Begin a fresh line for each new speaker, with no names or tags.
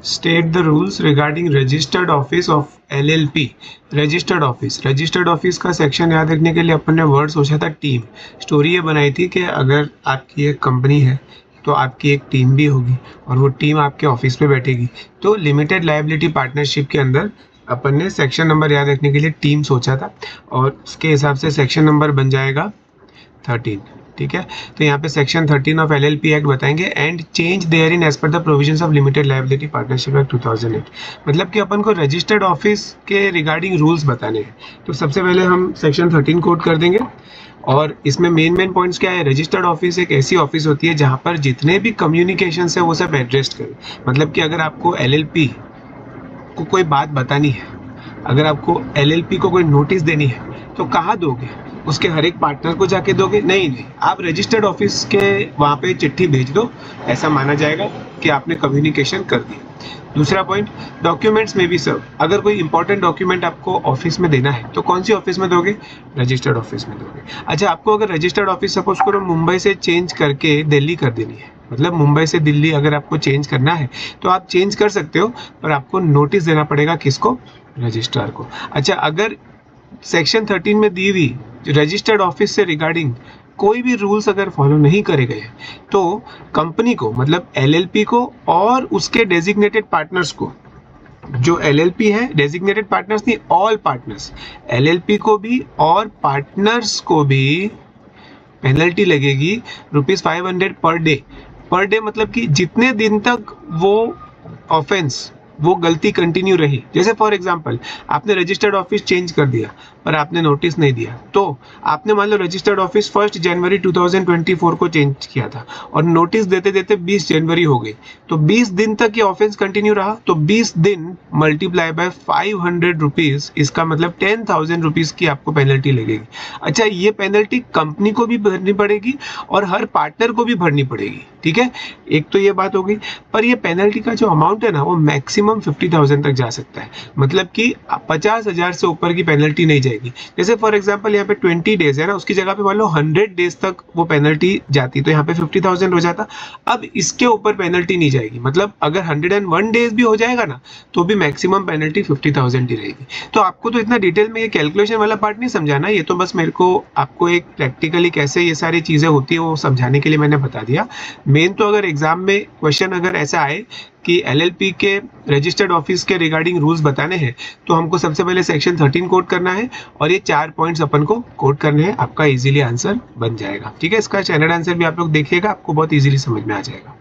State the rules regarding registered office of LLP। Registered office का section याद रखने के लिए अपन ने वर्ड सोचा था टीम। स्टोरी ये बनाई थी कि अगर आपकी एक कंपनी है तो आपकी एक टीम भी होगी और वो टीम आपके ऑफिस पे बैठेगी। तो लिमिटेड लायबिलिटी पार्टनरशिप के अंदर अपन ने सेक्शन नंबर याद रखने के लिए टीम सोचा था और उसके हिसाब से सेक्शन नंबर बन जाएगा 13। ठीक है, तो यहाँ पे सेक्शन 13 ऑफ LLP एक्ट बताएंगे and change there in as per the provisions of limited liability partnership act 2008। मतलब कि अपन को रजिस्टर्ड ऑफिस के रिगार्डिंग रूल्स बताने हैं। तो सबसे पहले हम सेक्शन 13 कोड कर देंगे और इसमें मेन पॉइंट्स क्या है। रजिस्टर्ड ऑफिस एक ऐसी ऑफिस होती है जहाँ पर जितने भी कम्युनिकेशन है वो सब एड्रेस करें। मतलब कि अगर आपको LLP को कोई बात बतानी है, अगर आपको LLP को कोई नोटिस देनी है तो कहाँ दोगे? उसके हर एक पार्टनर को जाके दोगे? नहीं, आप रजिस्टर्ड ऑफिस के वहाँ पे चिट्ठी भेज दो, ऐसा माना जाएगा कि आपने कम्युनिकेशन कर दी। दूसरा पॉइंट, डॉक्यूमेंट्स में भी सब। अगर कोई इंपॉर्टेंट डॉक्यूमेंट आपको ऑफिस में देना है तो कौन सी ऑफिस में दोगे? रजिस्टर्ड ऑफिस में दोगे। अच्छा, आपको अगर रजिस्टर्ड ऑफिस सपोज करो मुंबई से चेंज करके दिल्ली कर देनी है, मतलब मुंबई से दिल्ली अगर आपको चेंज करना है तो आप चेंज कर सकते हो, पर आपको नोटिस देना पड़ेगा किसको? रजिस्ट्रार को। अच्छा, अगर सेक्शन 13 में दी हुई रजिस्टर्ड ऑफिस से रिगार्डिंग कोई भी रूल्स अगर फॉलो नहीं करे गए तो कंपनी को, मतलब LLP को और उसके डेजिग्नेटेड पार्टनर्स को, जो LLP है डेजिग्नेटेड पार्टनर्स नहीं, ऑल पार्टनर्स, LLP को भी और पार्टनर्स को भी पेनल्टी लगेगी ₹500 पर डे। मतलब कि जितने दिन तक वो ऑफेंस, वो गलती कंटिन्यू रही। जैसे फॉर एग्जांपल आपने रजिस्टर्ड ऑफिस चेंज कर दिया पर आपने नोटिस नहीं दिया, तो आपने मान लो रजिस्टर्ड ऑफिस 1 जनवरी 2024 को चेंज किया था और नोटिस देते देते 20 जनवरी हो गई, तो 20 दिन तक ये ऑफेंस कंटिन्यू रहा, तो 20 दिन मल्टीप्लाई बाय 500 रुपीज, इसका मतलब 10,000 रुपीज की आपको पेनल्टी लगेगी। अच्छा, ये पेनल्टी कंपनी को भी भरनी पड़ेगी और हर पार्टनर को भी भरनी पड़ेगी। ठीक है, एक तो ये बात हो गई, पर ये पेनल्टी का जो अमाउंट है ना वो मैक्सिमम 50,000 तक जा सकता है। मतलब कि 50,000 से ऊपर की पेनल्टी नहीं जाएगी। जैसे फॉर एग्जांपल यहाँ पे 20 डेज है ना, उसकी जगह पे मान लो 100 डेज तक वो पेनल्टी जाती, तो यहाँ पे 50,000 हो जाता। अब इसके ऊपर पेनल्टी नहीं जाएगी, मतलब अगर 101 डेज भी हो जाएगा ना तो भी मैक्सिमम पेनल्टी 50,000 ही रहेगी। तो आपको तो इतना डिटेल में ये कैलकुलेशन वाला पार्ट नहीं समझाना, ये तो बस मेरे को आपको एक प्रैक्टिकली कैसे ये सारी चीजें होती है वो समझाने के लिए मैंने बता दिया। मेन तो अगर एग्जाम में क्वेश्चन अगर ऐसा आए कि LLP के रजिस्टर्ड ऑफिस के रिगार्डिंग रूल्स बताने हैं तो हमको सबसे पहले सेक्शन 13 कोड करना है और ये 4 पॉइंट्स अपन को कोड करने हैं, आपका इजीली आंसर बन जाएगा। ठीक है, इसका स्टैंडर्ड आंसर भी आप लोग देखिएगा, आपको बहुत इजीली समझ में आ जाएगा।